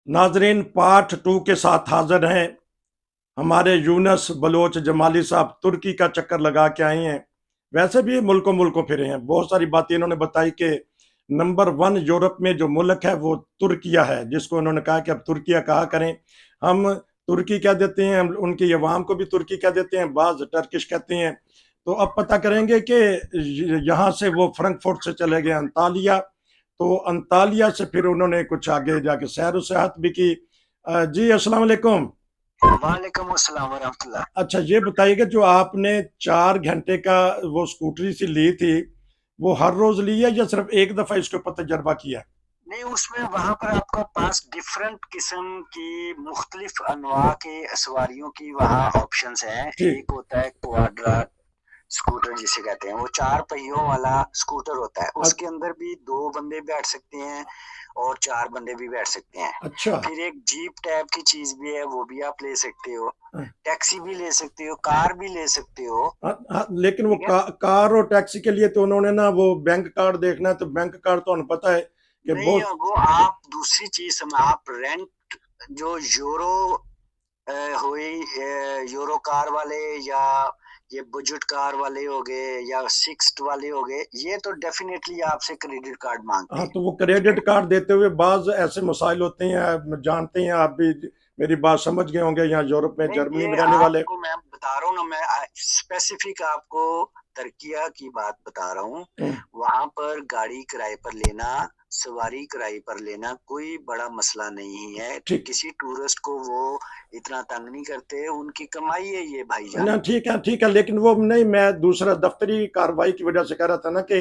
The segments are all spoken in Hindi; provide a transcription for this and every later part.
नाजरीन पार्ट 2 के साथ हाजिर हैं। हमारे यूनस बलोच जमाली साहब तुर्की का चक्कर लगा के आए हैं। वैसे भी मुल्कों मुल्कों फिरे हैं, बहुत सारी बातें इन्होंने बताई कि नंबर 1 यूरोप में जो मुल्क है वो तुर्किया है, जिसको उन्होंने कहा कि अब तुर्किया कहा करें। हम तुर्की कह देते हैं, हम उनकी अवाम को भी तुर्की कह देते हैं, बाज टर्किश कहते हैं। तो अब पता करेंगे कि यहाँ से वो फ्रैंकफर्ट से चले गए अंतालिया, तो अंतालिया से फिर उन्होंने कुछ आगे जाके सैर सयाहत भी की। जी अस्सलाम वालेकुम। वालेकुम अस्सलाम वरहमतुल्लाह। अच्छा ये बताइएगा, जो आपने 4 घंटे का वो स्कूटरी सी ली थी, वो हर रोज ली है या सिर्फ एक दफा इसके ऊपर तजर्बा किया? नहीं, उसमें वहां पर आपका पास डिफरेंट किस्म की मुख्तलिफ अनवा के सवारियों की वहाँ ऑप्शंस हैं। ठीक। एक होता है क्वाड्रा स्कूटर जिसे कहते हैं, वो 4 पहियों वाला स्कूटर होता है। अ- उसके अंदर भी 2 बंदे बैठ सकते हैं और 4 बंदे भी बैठ सकते हैं। अच्छा। फिर एक जीप टाइप की चीज भी है, वो भी आप ले सकते हो। अ- टैक्सी भी ले सकते हो, कार भी ले सकते हो। लेकिन वो ठीक है। कार और टैक्सी के लिए तो उन्होंने ना वो बैंक कार्ड देखना है, तो बैंक कार्ड तो हमें पता है कि नहीं, बहुत। वो आप दूसरी चीज आप रेंट जो यूरो हुई, यूरो कार वाले या ये बजट कार वाले हो गए या सिक्स्ड वाले हो गए, ये तो डेफिनेटली आपसे क्रेडिट कार्ड मांगते हाँ, हैं। तो वो ठीक है। क्रेडिट कार्ड देते हुए बाज ऐसे मसाइल होते हैं, जानते हैं आप भी, मेरी बात समझ गए होंगे, यहाँ यूरोप में नहीं, जर्मनी ये में रहने वाले। आपको मैं बता रहा हूँ ना, मैं स्पेसिफिक आपको तुर्किया की बात बता रहा हूँ। हम्म। वहां पर गाड़ी किराए पर लेना, सवारी किराए पर लेना कोई बड़ा मसला नहीं है। ठीक। किसी टूरिस्ट को वो इतना तंग नहीं करते, उनकी कमाई है ये भाईजान। ना ठीक है, ठीक है, लेकिन वो नहीं, मैं दूसरा दफ्तरी कार्रवाई की वजह से कह रहा था ना कि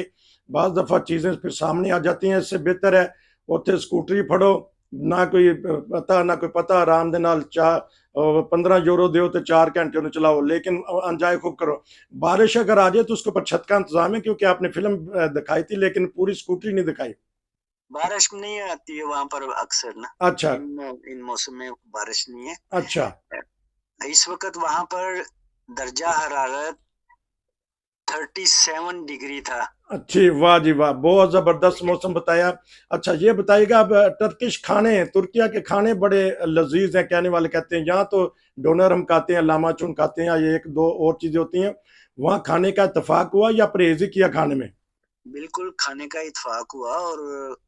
बाज दफा चीजें फिर सामने आ जाती हैं। इससे बेहतर है उत्थे स्कूटरी फड़ो, ना कोई पता ना कोई पता, आराम दे नाल 15 यूरो दो तो 4 घंटे उन्हें चलाओ, लेकिन अंजाय खूब करो। बारिश अगर आ जाए तो उसके ऊपर छत का इंतजाम है, क्योंकि आपने फिल्म दिखाई थी लेकिन पूरी स्कूटरी नहीं दिखाई। बारिश नहीं आती है वहां पर अक्सर ना। अच्छा। इन इन मौसम में बारिश नहीं अच्छा। है। इस वक्त वहां पर दर्जा हरारत 37 डिग्री था। अच्छी, वाह जी वाह, बहुत जबरदस्त ठीक है। मौसम बताया। अच्छा ये बताइएगा, अब टर्किश खाने, तुर्किया के खाने बड़े लजीज हैं, कहने वाले कहते हैं। यहाँ तो डोनर हम खाते हैं, लामाचून खाते हैं, ये एक दो और चीजें होती हैं। वहाँ खाने का इत्तेफाक हुआ या परहेज ही किया खाने में? बिल्कुल खाने का इत्तेफाक हुआ। और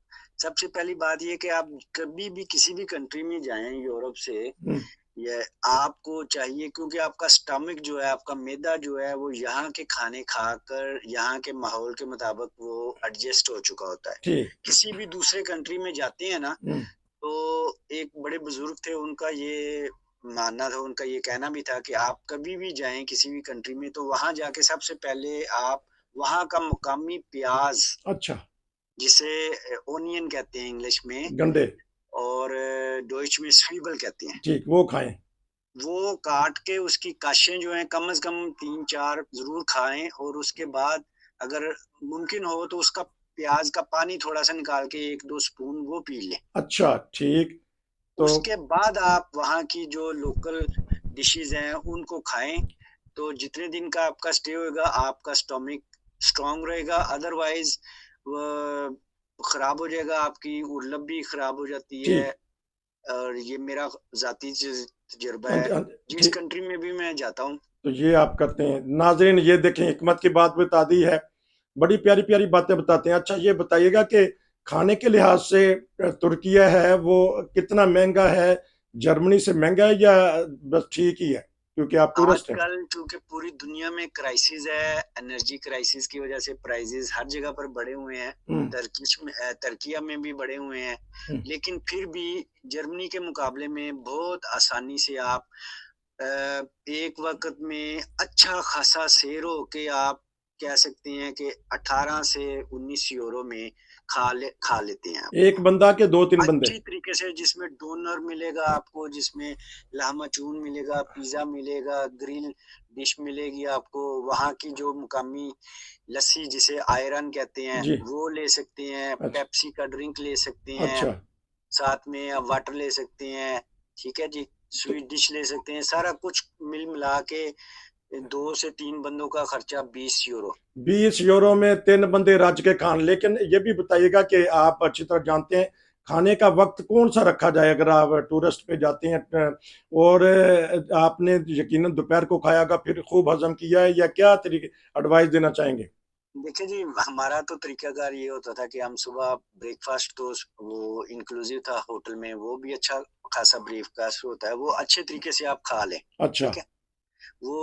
सबसे पहली बात ये कि आप कभी भी किसी भी कंट्री में जाएं यूरोप से, हम्म। ये आपको चाहिए, क्योंकि आपका स्टमक जो है, आपका मैदा जो है, वो यहाँ के खाने खाकर यहाँ के माहौल के मुताबिक वो एडजस्ट हो चुका होता है। ठीक। किसी भी दूसरे कंट्री में जाते हैं ना, हम्म। तो एक बड़े बुजुर्ग थे, उनका ये मानना था, उनका ये कहना भी था कि आप कभी भी जाएं किसी भी कंट्री में, तो वहां जाके सबसे पहले आप वहां का मुकामी प्याज, अच्छा। जिसे ओनियन कहते हैं इंग्लिश में गंडे। और डोइच में स्वीबल कहते हैं, ठीक, वो खाएं। वो काट के उसकी काशें जो हैं कम से कम 3-4 जरूर खाएं। और उसके बाद अगर मुमकिन हो तो उसका प्याज का पानी थोड़ा सा निकाल के 1-2 स्पून वो पी लें। अच्छा ठीक। तो उसके बाद आप वहाँ की जो लोकल डिशेज हैं उनको खाएं। तो जितने दिन का आपका स्टे होगा, आपका स्टोमिक स्ट्रांग रहेगा। अदरवाइज खराब हो जाएगा, आपकी उर्लब भी खराब हो जाती है। ठीक। और ये मेरा जाती तजुर्बा हाँ है, जी, हाँ जी, जिस ठीक। कंट्री में भी मैं जाता हूँ। तो ये आप करते हैं। नाजरीन ये देखें, हिकमत की बात बता दी है, बड़ी प्यारी प्यारी बातें बताते हैं। अच्छा ये बताइएगा कि खाने के लिहाज से तुर्किया है वो कितना महंगा है? जर्मनी से महंगा है या बस ठीक ही है, क्योंकि आप टूरिस्ट हैं? आजकल चूंकि पूरी दुनिया में क्राइसिस है, एनर्जी क्राइसिस की वजह से प्राइसेस हर जगह पर बढ़े हुए हैं। हम्म। तुर्किया में भी बढ़े हुए हैं। हम्म। लेकिन फिर भी जर्मनी के मुकाबले में बहुत आसानी से आप अ, एक वक्त में अच्छा खासा सैर होके आप कह सकते हैं कि 18 से 19 यूरो में खा लेते हैं आप। एक बंदा के 2-3 बंदे? अच्छी तरीके से, जिसमें डोनर मिलेगा आपको, जिसमें लामाचून मिलेगा, पिज्जा मिलेगा, ग्रिल डिश मिलेगी आपको। वहाँ की जो मुकामी लस्सी जिसे आयरन कहते हैं जी। वो ले सकते हैं, अच्छा। पेप्सी का ड्रिंक ले सकते हैं, अच्छा। साथ में आप वाटर ले सकते हैं। ठीक है जी। तो स्वीट डिश ले सकते हैं, सारा कुछ मिल मिला के 2 से 3 बंदों का खर्चा 20 यूरो। 20 यूरो में 3 बंदे रज के खान। लेकिन ये भी बताइएगा कि आप अच्छी तरह जानते हैं खाने का वक्त कौन सा रखा जाए अगर आप टूरिस्ट पे जाते हैं, और आपने यकीनन दोपहर को खाया होगा, फिर खूब हजम किया है, या क्या तरीके एडवाइस देना चाहेंगे? देखिए जी, हमारा तो तरीकाकार ये होता था कि हम सुबह ब्रेकफास्ट तो वो इंक्लूसिव था होटल में, वो भी अच्छा खासा ब्रेकफास्ट होता है, वो अच्छे तरीके से आप खा लें, अच्छा। ठीक है? वो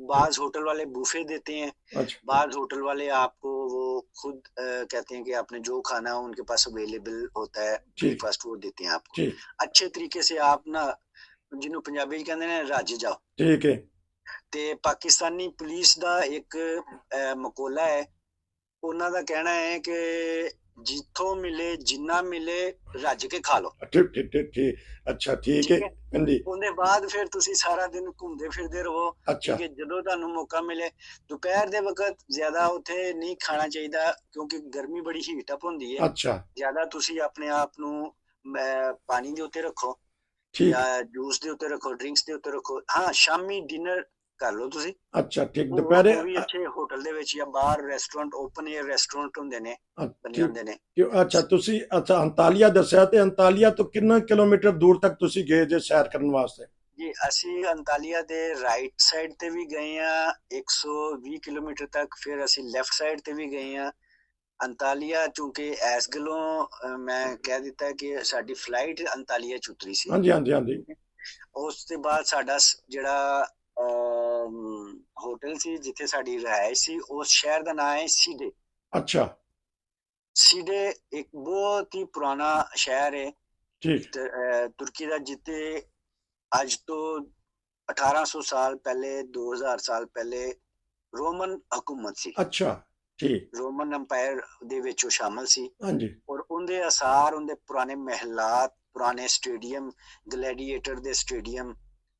बाज़ होटल वाले बुफे देते हैं, अच्छा। बाज़ होटल वाले आपको वो खुद कहते हैं कि आपने जो खाना है उनके पास अवेलेबल होता है, ठीक। ब्रेकफास्ट वो देते हैं आपको। ठीक। अच्छे तरीके से आप ना, ਜਿਹਨੂੰ ਪੰਜਾਬੀ 'ਚ ਕਹਿੰਦੇ ਨੇ ਰੱਜ ਜਾਓ। ठीक है। ਤੇ ਪਾਕਿਸਤਾਨੀ ਪੁਲਿਸ ਦਾ ਇੱਕ ਮਕੌਲਾ ਹੈ, ਉਹਨਾਂ ਦਾ ਕਹਿਣਾ ਹੈ ਕਿ ਜਿੱਥੋਂ ਮਿਲੇ ਜਿੰਨਾ ਮਿਲੇ ਰੱਜ ਕੇ ਖਾ ਲਓ, ठीक ठीक ठीक ठीक। अच्छा, ठीक है। ਠੀਕ ਹੈ। हाँ जी। ਉਹਦੇ ਬਾਅਦ ਫਿਰ ਤੁਸੀਂ ਸਾਰਾ ਦਿਨ ਘੁੰਮਦੇ ਫਿਰਦੇ ਰਹੋ, अच्छा। ਠੀਕ ਹੈ। ਜਦੋਂ ਤੁਹਾਨੂੰ ਮੌਕਾ ਮਿਲੇ ਦੁਪਹਿਰ ਦੇ ਵਕਤ ਜ਼ਿਆਦਾ ਉੱਥੇ ਨਹੀਂ ਖਾਣਾ ਚਾਹੀਦਾ, ਕਿਉਂਕਿ ਗਰਮੀ ਬੜੀ ਹੀਟ ਅਪ ਹੁੰਦੀ ਹੈ। अच्छा। ਜ਼ਿਆਦਾ ਤੁਸੀਂ ਆਪਣੇ ਆਪ ਨੂੰ ਪਾਣੀ ਦੇ ਉੱਤੇ ਰੱਖੋ ठीक। ਜਾਂ ਜੂਸ ਦੇ ਉੱਤੇ ਰੱਖੋ, ਡਰਿੰਕਸ ਦੇ ਉੱਤੇ ਰੱਖੋ। ਹਾਂ, ਸ਼ਾਮੀ ਡਿਨਰ ਕਰ ਲਓ ਤੁਸੀਂ। अच्छा, ठीक। दोपहर। ਉਹ ਵੀ ਅੱਛੇ ਹੋਟਲ ਦੇ ਵਿੱਚ ਜਾਂ ਬਾਹਰ ਰੈਸਟੋਰੈਂਟ, ਓਪਨ 에ਅਰ ਰੈਸਟੋਰੈਂਟ ਹੁੰਦੇ ਨੇ, ਬਣੇ ठीक। ਹੁੰਦੇ ਨੇ। अच्छा, ਤੁਸੀਂ ਅੱਛਾ ਅੰਤਾਲੀਆ ਦੱਸਿਆ, ਤੇ ਅੰਤਾਲੀਆ ਤੋਂ ਕਿੰਨੇ ਕਿਲੋਮੀਟਰ ਦੂਰ ਤੱਕ ਤੁਸੀਂ ਗਏ ਜੇ ਸੈਰ ਕਰਨ ਵਾਸਤੇ? ਜੀ ਅਸੀਂ ਅੰਤਾਲੀਆ ਦੇ ਰਾਈਟ ਸਾਈਡ ਤੇ ਵੀ ਗਏ ਆ 120 ਕਿਲੋਮੀਟਰ ਤੱਕ, ਫਿਰ ਅਸੀਂ ਲੈਫਟ ਸਾਈਡ ਤੇ ਵੀ ਗਏ ਆ। ਅੰਤਾਲੀਆ ਚੂੰਕਿ ਇਸ ਗੱਲੋਂ ਮੈਂ ਕਹਿ ਦਿੱਤਾ ਕਿ ਸਾਡੀ ਫਲਾਈਟ ਅੰਤਾਲੀਆ ਚ ਉਤਰੀ ਸੀ। ਹਾਂਜੀ ਹਾਂਜੀ ਹਾਂਜੀ। ਉਸ ਤੋਂ ਬਾਅਦ ਸਾਡਾ ਜਿਹੜਾ ਹੋਟਲ ਸੀ ਜਿੱਥੇ ਸਾਡੀ ਰਿਹਾਇਸ਼ ਸੀ, ਉਸ ਸ਼ਹਿਰ ਦਾ ਨਾਮ ਹੈ ਸੀਡੇ। अच्छा। ਸੀਡੇ ਇੱਕ ਬਹੁਤ ਹੀ ਪੁਰਾਣਾ ਸ਼ਹਿਰ ਹੈ ठीक। ਤੁਰਕੀ ਦਾ, ਜਿੱਥੇ ਅੱਜ ਤੋਂ 1800 ਸਾਲ ਪਹਿਲੇ, 2000 ਸਾਲ ਪਹਿਲੇ ਰੋਮਨ ਹਕੂਮਤ ਸੀ। अच्छा। ठीक। ਰੋਮਨ ਅੰਪਾਇਰ ਦੇ ਵਿੱਚ ਉਹ ਸ਼ਾਮਲ ਸੀ, हाँ जी। ਔਰ ਉਹਦੇ ਅਸਾਰ, ਉਹਦੇ ਪੁਰਾਣੇ ਮਹਿਲਾਤ, ਪੁਰਾਣੇ ਸਟੇਡੀਅਮ, ਗਲੈਡੀਏਟਰ ਦੇ ਸਟੇਡੀਅਮ,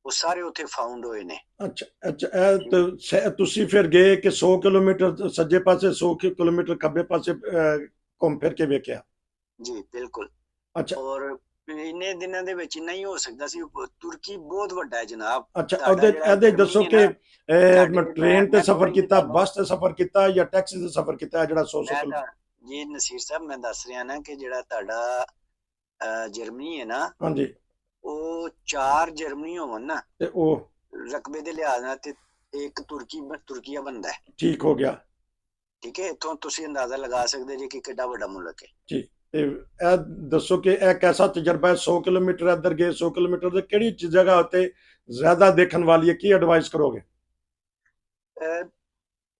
ਉਹ ਸਾਰੇ ਉੱਥੇ ਫਾਊਂਡ ਹੋਏ ਨੇ। ਅੱਛਾ ਅੱਛਾ, ਇਹ ਤਾਂ ਤੁਸੀਂ ਫਿਰ ਗਏ ਕਿ 100 ਕਿਲੋਮੀਟਰ ਸੱਜੇ ਪਾਸੇ, 100 ਕਿਲੋਮੀਟਰ ਖੱਬੇ ਪਾਸੇ ਘੁੰਮ ਫਿਰ ਕੇ ਵੇਖਿਆ? ਜੀ ਬਿਲਕੁਲ। ਅੱਛਾ। ਔਰ ਇੰਨੇ ਦਿਨਾਂ ਦੇ ਵਿੱਚ ਨਹੀਂ ਹੋ ਸਕਦਾ ਸੀ। ਤੁਰਕੀ ਬਹੁਤ ਵੱਡਾ ਹੈ ਜਨਾਬ। ਅੱਛਾ, ਤੁਹਾਡਾ ਜਿਹੜਾ ਇਹਦੇ ਜਰਮਨੀ ਦੱਸੋ ਹੈ ਕਿ ਨਾ, ਟ੍ਰੇਨ ਤੇ ਮੈਂ ਸਫ਼ਰ ਕੋਈ ਨਹੀਂ ਕੀਤਾ, ਤੁਹਾਨੂੰ, ਬੱਸ ਤੇ ਸਫ਼ਰ ਕੀਤਾ, ਜਾਂ ਟੈਕਸੀ ਤੇ ਸਫ਼ਰ ਕੀਤਾ, ਜਿਹੜਾ 100 ਮੈਂ ਕਿਲੋਮੀਟਰ? ਤਾਂ ਜੀ ਨਸੀਰ ਸਾਹਿਬ, ਮੈਂ ਦੱਸ ਰਿਹਾ ਨਾ ਕਿ ਜਿਹੜਾ ਤੁਹਾਡਾ ਜਰਮਨੀ ਹੈ ਨਾ, ਹਾਂਜੀ। ਉਹ 4 ਜਰਮਨੀ ਹੋਵਨ ਨਾ ਤੇ ਉਹ ਰਕਬੇ ਦੇ ਲਿਹਾਜ਼ ਨਾਲ, ਤੇ ਇੱਕ ਤੁਰਕੀਆ ਬਣਦਾ ਹੈ। ਠੀਕ ਹੋ ਗਿਆ। ਠੀਕ ਹੈ, ਇੱਥੋਂ ਤੁਸੀਂ ਅੰਦਾਜ਼ਾ ਲਗਾ ਸਕਦੇ ਜੀ ਕਿ ਕਿੱਡਾ ਵੱਡਾ ਮੁਲਕ ਹੈ। ਠੀਕ। ਤੇ ਇਹ ਦੱਸੋ ਕਿ ਇਹ ਕੈਸਾ ਤਜਰਬਾ ਹੈ? 100 ਕਿਲੋਮੀਟਰ ਇੱਧਰ ਗਏ, 100 ਕਿਲੋਮੀਟਰ ਦੇ ਕਿਹੜੀ ਜਗ੍ਹਾ ਉੱਤੇ ਜ਼ਿਆਦਾ ਦੇਖਣ ਵਾਲੀ ਹੈ? ਕੀ ਐਡਵਾਈਸ ਕਰੋਗੇ?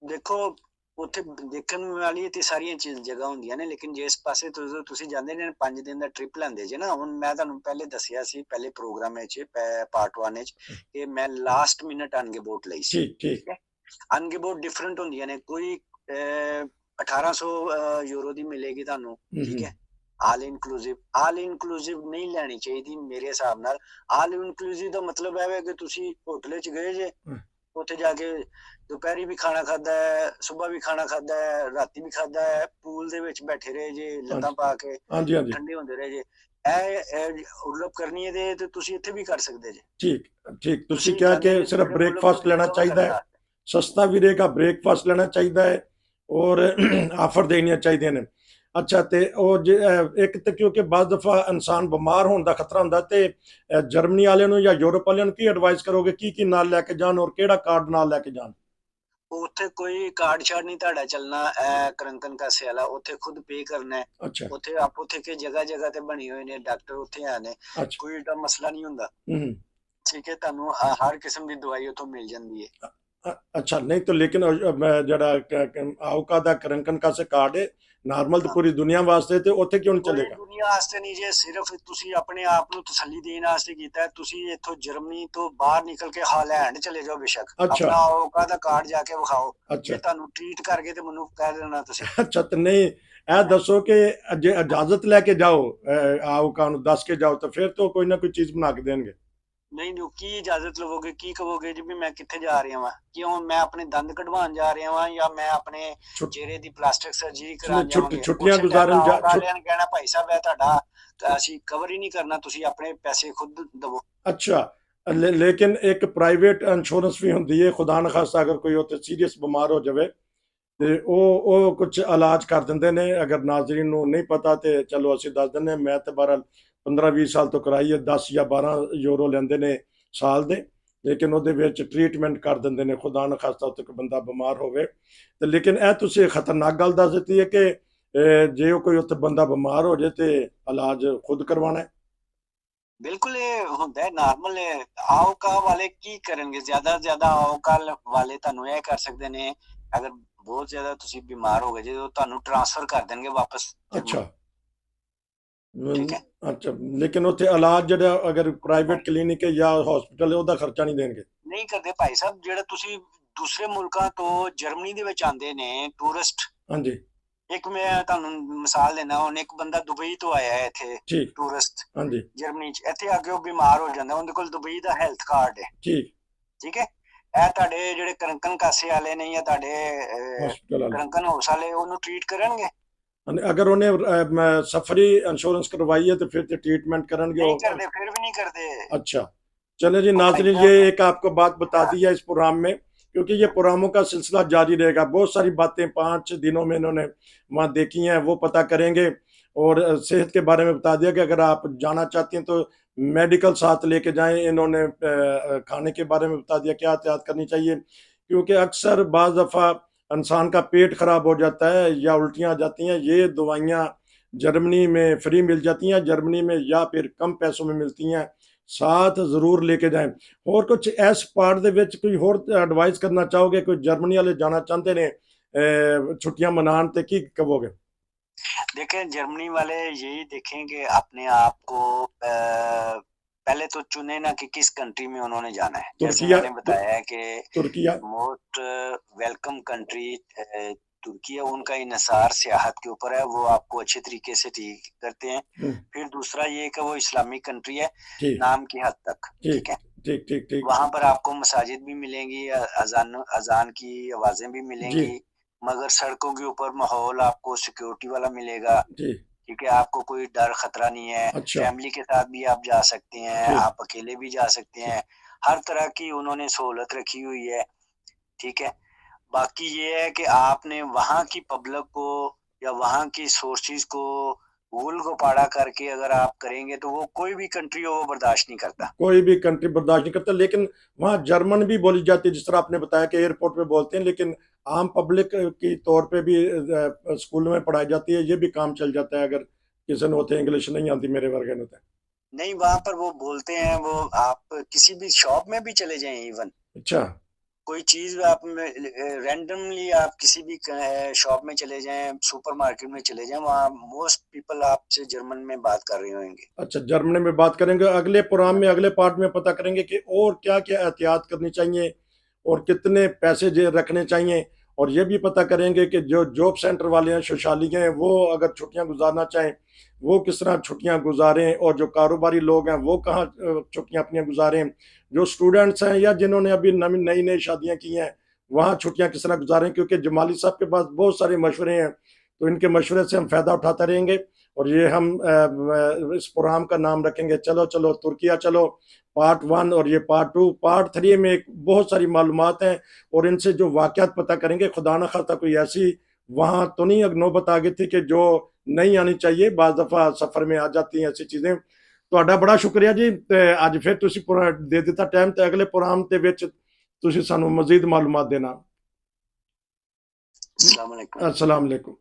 ਦੇਖੋ, ਉੱਥੇ ਦੇਖਣ ਵਾਲੀ ਤੇ ਸਾਰੀਆਂ ਜਗ੍ਹਾ ਹੁੰਦੀਆਂ ਨੇ, ਲੇਕਿਨ ਜਿਸ ਪਾਸੇ ਤੁਸੀਂ ਜਾਂਦੇ ਨੇ 5 ਦਿਨ ਦਾ ਟ੍ਰਿਪ ਲੈਂਦੇ ਜੇ ਨਾ, ਹੁਣ ਮੈਂ ਤੁਹਾਨੂੰ ਪਹਿਲੇ ਦੱਸਿਆ ਸੀ ਪਹਿਲੇ ਪ੍ਰੋਗਰਾਮ ਵਿੱਚ, ਪਾਰਟ 1 ਵਿੱਚ, ਕਿ ਮੈਂ ਲਾਸਟ ਮਿੰਟ ਅਨਗੇਬੋਟ ਲਈ ਸੀ। ਠੀਕ ਠੀਕ। ਅਨਗੇਬੋਟ ਡਿਫਰੈਂਟ ਹੁੰਦੀਆਂ ਨੇ, ਕੋਈ 1800 ਯੂਰੋ ਦੀ ਮਿਲੇਗੀ ਤੁਹਾਨੂੰ, ਠੀਕ ਹੈ, ਆਲ ਇਨਕਲੂਸਿਵ ਨਹੀਂ ਲੈਣੀ ਚਾਹੀਦੀ ਮੇਰੇ ਹਿਸਾਬ ਨਾਲ। ਆਲ ਇਨਕਲੂਸਿਵ ਦਾ ਮਤਲਬ ਹੈ ਕਿ ਤੁਸੀਂ ਹੋਟਲ 'ਚ ਗਏ ਜੇ, ਉੱਥੇ ਜਾ ਕੇ ਦੁਪਹਿਰੀ ਵੀ ਖਾਣਾ ਖਾਦਾ ਹੈ, ਸੁਬਾਹ ਵੀ ਖਾਣਾ ਖਾਦਾ ਹੈ, ਰਾਤੀ ਵੀ ਖਾਦਾ ਹੈ, ਪੂਲ ਦੇ ਵਿੱਚ ਬੈਠੇ ਰਹੇ ਜੇ ਲੱਤਾਂ ਪਾ ਕੇ, ਹਾਂਜੀ ਹਾਂਜੀ, ਠੰਡੇ ਹੁੰਦੇ ਰਹੇ ਜੇ। ਇਹ ਉਲਪ ਕਰਨੀ ਹੈ ਤੇ ਤੁਸੀਂ ਇੱਥੇ ਵੀ ਕਰ ਸਕਦੇ ਜੇ। ਠੀਕ ਠੀਕ। ਤੁਸੀਂ ਕਿਹਾ ਕਿ ਸਿਰਫ ਬ੍ਰੇਕਫਾਸਟ ਲੈਣਾ ਚਾਹੀਦਾ ਹੈ, ਸਸਤਾ ਵੀ ਰਹੇਗਾ, ਬ੍ਰੇਕਫਾਸਟ ਲੈਣਾ ਚਾਹੀਦਾ ਹੈ, ਔਰ ਆਫਰ ਦੇਣੀਆਂ ਚਾਹੀਦੀਆਂ ਨੇ। ਅੱਛਾ, ਤੇ ਉਹ ਇੱਕ ਤਾਂ ਕਿਉਂਕਿ ਬਾਅਦ ਦਫਾ ਇਨਸਾਨ ਬਿਮਾਰ ਹੋਣ ਦਾ ਖਤਰਾ ਹੁੰਦਾ, ਤੇ ਜਰਮਨੀ ਵਾਲਿਆਂ ਨੂੰ ਜਾਂ ਯੂਰਪ ਵਾਲਿਆਂ ਨੂੰ ਕੀ ਐਡਵਾਈਸ ਕਰੋਗੇ, ਕੀ ਕੀ ਨਾਲ ਲੈ ਕੇ ਜਾਣ, ਔਰ ਕਿਹੜਾ ਕਾਰਡ ਨਾਲ ਲੈ ਕੇ ਜਾਣ? ਉੱਥੇ ਕੋਈ ਕਾਰਡ ਸ਼ਾਰਡ ਨਹੀਂ ਤੁਹਾਡਾ ਚੱਲਣਾ, ਕਰੰਕਨ ਕਾਸੇ ਵਾਲਾ, ਉੱਥੇ ਖੁਦ ਪੇ ਕਰਨਾ ਹੈ। ਅੱਛਾ। ਉੱਥੇ ਆਪੋ ਉੱਥੇ ਕਿ ਜਗ੍ਹਾ ਤੇ ਬਣੇ ਹੋਏ ਨੇ ਡਾਕਟਰ, ਉੱਥੇ ਆ ਨੇ, ਕੋਈ ਏਡਾ ਮਸਲਾ ਨਹੀਂ ਹੁੰਦਾ। ਠੀਕ ਹੈ, ਤੁਹਾਨੂੰ ਹਰ ਕਿਸਮ ਦੀ ਦਵਾਈ ਉੱਥੋਂ ਮਿਲ ਜਾਂਦੀ ਹੈ। अच्छा, नहीं तो लेकिन जरा आउका दा करंकन का से कार्ड है नार्मल तो पूरी दुनिया वास्ते, ते उत्थे क्यों नहीं चलेगा? ਦੁਨੀਆ ਵਾਸਤੇ ਨਹੀਂ ਜੇ, ਸਿਰਫ ਤੁਸੀਂ ਆਪਣੇ ਆਪ ਨੂੰ ਤਸੱਲੀ ਦੇਣ ਵਾਸਤੇ ਕੀਤਾ। ਤੁਸੀਂ ਇੱਥੋਂ ਜਰਮਨੀ ਤੋਂ ਬਾਹਰ ਨਿਕਲ ਕੇ ਹਾਲੈਂਡ ਚਲੇ ਜਾਓ ਬੇਸ਼ੱਕ, ਆਪਣਾ ਆਉਕਾ ਦਾ ਕਾਰਡ ਜਾ ਕੇ ਵਿਖਾਓ, ਜੇ ਤੁਹਾਨੂੰ ਟ੍ਰੀਟ ਕਰ ਗਏ ਤੇ ਮੈਨੂੰ ਕਹਿ ਦੇਣਾ ਤੁਸੀਂ। ਅੱਛਾ, ਤੇ ਨਹੀਂ ਇਹ ਦੱਸੋ ਕਿ ਜੇ ਇਜਾਜ਼ਤ ਲੈ ਕੇ ਜਾਓ, ਆਉਕਾ ਨੂੰ ਦੱਸ ਕੇ ਜਾਓ, ਤਾਂ ਫਿਰ ਤਾਂ ਕੋਈ ਨਾ ਕੋਈ ਚੀਜ਼ ਬਣਾ ਕੇ ਦੇਣਗੇ। ਨਹੀਂ ਜੋ ਕੀ ਇਜਾਜ਼ਤ ਲਵੋਗੇ, ਕੀ ਕਹੋਗੇ ਜੀ ਵੀ ਮੈਂ ਕਿੱਥੇ ਜਾ ਰਿਹਾ ਵਾਂ, ਕਿਉਂ ਮੈਂ ਆਪਣੇ ਦੰਦ ਕਢਵਾਉਣ ਜਾ ਰਿਹਾ ਵਾਂ, ਜਾਂ ਮੈਂ ਆਪਣੇ ਚਿਹਰੇ ਦੀ ਪਲਾਸਟਿਕ ਸਰਜਰੀ ਕਰਾਉਣ ਜਾਵਾਂਗੇ? ਛੁੱਟੀਆਂ ਗੁਜ਼ਾਰਨ ਵਾਲਿਆਂ ਨੇ ਕਹਿਣਾ ਭਾਈ ਸਾਹਿਬ ਇਹ ਤੁਹਾਡਾ ਅਸੀਂ ਕਵਰ ਹੀ ਨਹੀਂ ਕਰਨਾ, ਤੁਸੀਂ ਆਪਣੇ ਪੈਸੇ ਖੁਦ ਦਵੋ। ਅੱਛਾ, ਲੇਕਿਨ ਇੱਕ ਪ੍ਰਾਈਵੇਟ ਇੰਸ਼ੋਰੈਂਸ ਵੀ ਹੁੰਦੀ ਹੈ, ਖੁਦਾ ਨਾ ਖਾਸਤਾ ਅਗਰ ਕੋਈ ਉੱਥੇ ਸੀਰੀਅਸ ਬਿਮਾਰ ਹੋ ਜਾਵੇ ਤੇ ਉਹ ਕੁਝ ਇਲਾਜ ਕਰ ਦਿੰਦੇ ਨੇ। ਅਗਰ ਨਾਜ਼ਰੀਨ ਨੂੰ ਨਹੀਂ ਪਤਾ ਤੇ ਚਲੋ ਅਸੀਂ ਦੱਸ ਦਿੰਦੇ ਹਾਂ। ਮੈਂ ਤੇ ਬਹਰਹਾਲ 15-20 ਸਾਲ ਤੋਂ ਕਰਾਈ ਹੈ। 10 ਜਾਂ 12 ਯੂਰੋ ਲੈਂਦੇ ਨੇ ਸਾਲ ਦੇ, ਲੇਕਿਨ ਉਹਦੇ ਵਿੱਚ ਟ੍ਰੀਟਮੈਂਟ ਕਰ ਦਿੰਦੇ ਨੇ। ਖੁਦਾ ਨਾ ਖਾਸਤਾ ਉੱਥੇ ਕੋਈ ਬੰਦਾ ਬਿਮਾਰ ਹੋਵੇ ਤੇ, ਲੇਕਿਨ ਇਹ ਤੁਸੀਂ ਖਤਰਨਾਕ ਗੱਲ ਦੱਸ ਦਿੱਤੀ ਹੈ ਕਿ ਜੇ ਉਹ ਕੋਈ ਉੱਥੇ ਬੰਦਾ ਬਿਮਾਰ ਹੋ ਜਾਏ ਤੇ ਇਲਾਜ ਖੁਦ ਕਰਵਾਉਣਾ ਹੈ। ਬਿਲਕੁਲ ਇਹ ਹੁੰਦਾ ਹੈ ਨਾਰਮਲ। ਆਓਕਾ ਵਾਲੇ ਕੀ ਕਰਨਗੇ? ਜ਼ਿਆਦਾ ਤੋਂ ਜ਼ਿਆਦਾ ਆਓਕਾ ਵਾਲੇ ਤੁਹਾਨੂੰ ਇਹ ਕਰ ਸਕਦੇ ਨੇ, ਅਗਰ ਬਹੁਤ ਜ਼ਿਆਦਾ ਤੁਸੀਂ ਬਿਮਾਰ ਹੋ ਗਏ ਜੇ, ਤੁਹਾਨੂੰ ਟ੍ਰਾਂਸਫਰ ਕਰ ਦੇਣਗੇ ਵਾਪਸ ਅੱਛਾ। ਜਰਮਨੀ। ਠੀਕ ਹੈ, ਅੱਛਾ, ਲੇਕਿਨ ਉੱਥੇ ਇਲਾਜ ਜਿਹੜਾ ਅਗਰ ਪ੍ਰਾਈਵੇਟ ਕਲੀਨਿਕ ਹੈ ਜਾਂ ਹਸਪੀਟਲ ਹੈ ਉਹਦਾ ਖਰਚਾ ਨਹੀਂ ਦੇਣਗੇ? ਨਹੀਂ ਕਰਦੇ ਭਾਈ ਸਾਹਿਬ। ਜਿਹੜਾ ਤੁਸੀਂ ਦੂਸਰੇ ਮੁਲਕਾਂ ਤੋਂ ਜਰਮਨੀ ਦੇ ਵਿੱਚ ਆਉਂਦੇ ਨੇ ਟੂਰਿਸਟ, ਹਾਂਜੀ ਇੱਕ ਮੈਂ ਤੁਹਾਨੂੰ ਮਿਸਾਲ ਦੇਣਾ, ਹੁਣ ਇੱਕ ਬੰਦਾ ਦੁਬਈ ਤੋਂ ਆਇਆ ਹੈ ਇੱਥੇ ਠੀਕ, ਟੂਰਿਸਟ ਹਾਂਜੀ ਜਰਮਨੀ 'ਚ, ਇੱਥੇ ਆ ਕੇ ਉਹ ਬਿਮਾਰ ਹੋ ਜਾਂਦਾ, ਉਹਦੇ ਕੋਲ ਦੁਬਈ ਦਾ ਹੈਲਥ ਕਾਰਡ ਹੈ। ਠੀਕ, ਠੀਕ ਹੈ, ਇਹ ਤੁਹਾਡੇ ਜਿਹੜੇ ਕਰੰਕਨ ਕਾਸੇ ਵਾਲੇ ਨੇ ਜਾਂ ਤੁਹਾਡੇ ਹਸਪੀਟਲ ਵਾਲੇ ਕਰੰਕਨ ਹਾਊਸ ਵਾਲੇ ਉਹਨੂੰ ਟ੍ਰੀਟ ਕਰਨਗੇ? अगर उन्हें सफरी इंश्योरेंस करवाई है तो फिर तो ट्रीटमेंट करेंगे। नहीं करते, फिर भी नहीं करते। अच्छा, चले जी नाज़रीन, ये एक आपको बात बता दी है इस प्रोग्राम में, क्योंकि ये प्रोग्रामों का सिलसिला जारी रहेगा। बहुत सारी बातें 5 दिनों में इन्होंने वहाँ देखी हैं, वो पता करेंगे। और सेहत के बारे में बता दिया कि अगर आप जाना चाहती हैं तो मेडिकल साथ लेके जाएं। इन्होंने खाने के बारे में बता दिया क्या एहतियात करनी चाहिए, क्योंकि अक्सर बाज़ दफ़ा इंसान का पेट खराब हो जाता है या उल्टियाँ आ जाती हैं। ये दवाइयाँ जर्मनी में फ्री मिल जाती हैं, जर्मनी में या फिर कम पैसों में मिलती हैं। साथ ज़रूर लेके जाएं। और कुछ इस पार्ट दे विच कोई होर एडवाइस करना चाहोगे? कोई जर्मनी वाले जाना चाहते ने छुट्टियां मनान ते की कहोगे? देखें, जर्मनी वाले यही देखें कि अपने आप को पहले तो चुने ना कि किस कंट्री में उन्होंने जाना है। जैसे मैंने बताया है कि तुर्किया मोस्ट वेलकम कंट्री तुर्की है, उनका इन्हिसार सियाहत के ऊपर है, वो आपको अच्छे तरीके से ठीक करते हैं। फिर दूसरा ये कि वो इस्लामिक कंट्री है नाम की हद तक। ठीक है, ठीक ठीक ठीक। वहां पर आपको मसाजिद भी मिलेंगी, अजान की आवाजें भी मिलेंगी, मगर सड़कों के ऊपर माहौल आपको सिक्योरिटी वाला मिलेगा। ठीक है, आपको कोई डर खतरा नहीं है। अच्छा। फैमिली के साथ भी आप जा सकते हैं, आप अकेले भी जा सकते हैं, हर तरह की उन्होंने सहूलत रखी हुई है। ठीक है, बाकी ये है कि आपने वहाँ की पब्लिक को या वहाँ की सोर्सेज को भूल गोपाड़ा करके अगर आप करेंगे तो वो कोई भी कंट्री हो वो बर्दाश्त नहीं करता। कोई भी कंट्री बर्दाश्त नहीं करता। लेकिन वहाँ जर्मन भी बोली जाती है, जिस तरह आपने बताया कि एयरपोर्ट पे बोलते हैं, लेकिन आम पब्लिक की तौर पे भी स्कूल में पढ़ाई जाती है। ये भी काम चल जाता है अगर किसी ने होते इंग्लिश नहीं आती मेरे वर्ग में। नहीं, वहाँ पर वो बोलते हैं, वो आप किसी भी शॉप में भी चले जाएं, इवन अच्छा कोई चीज आप रैंडमली आप किसी भी शॉप में चले जाएं, सुपरमार्केट में चले जाएं, वहाँ मोस्ट पीपल आपसे जर्मन में बात कर रहे होंगे। अच्छा, जर्मनी में बात करेंगे। अगले प्रोग्राम में अगले पार्ट में पता करेंगे कि और क्या क्या एहतियात करनी चाहिए और कितने पैसे रखने चाहिए। और ये भी पता करेंगे कि जो जॉब सेंटर वाले हैं, शौचालय हैं, वो अगर छुट्टियां गुजारना चाहें वो किस तरह छुट्टियां गुजारें, और जो कारोबारी लोग हैं वो कहाँ छुट्टियां अपनी गुजारें। जो स्टूडेंट्स हैं या जिन्होंने अभी नई नई शादियां की हैं वहाँ छुट्टियां किस तरह गुजारें, क्योंकि जमाली साहब के पास बहुत सारे मशवरे हैं, तो इनके मशवरे से हम फ़ायदा उठाते रहेंगे। और ये हम इस प्रोग्राम का नाम रखेंगे चलो चलो तुर्किया चलो पार्ट 1, और ये पार्ट 2। पार्ट 3 में एक बहुत सारी मालूमात हैं और इनसे जो वाक़यात पता करेंगे। खुदा न खास्ता कोई ऐसी वहाँ तो नहीं नौबत आ गई थी कि जो नहीं आनी चाहिए, बाज़ दफ़ा सफ़र में आ जाती हैं ऐसी चीज़ें। ਤੁਹਾਡਾ ਬੜਾ ਸ਼ੁਕਰੀਆ ਜੀ। ਤੇ ਅੱਜ ਫਿਰ ਤੁਸੀਂ ਦੇ ਦਿੱਤਾ ਟਾਈਮ, ਤੇ ਅਗਲੇ ਪ੍ਰੋਗਰਾਮ ਦੇ ਵਿੱਚ ਤੁਸੀਂ ਸਾਨੂੰ ਮਜ਼ੀਦ ਮਾਲੂਮਾਤ ਦੇਣਾ। अस्सलाम वालेकुम। अस्सलाम वालेकुम।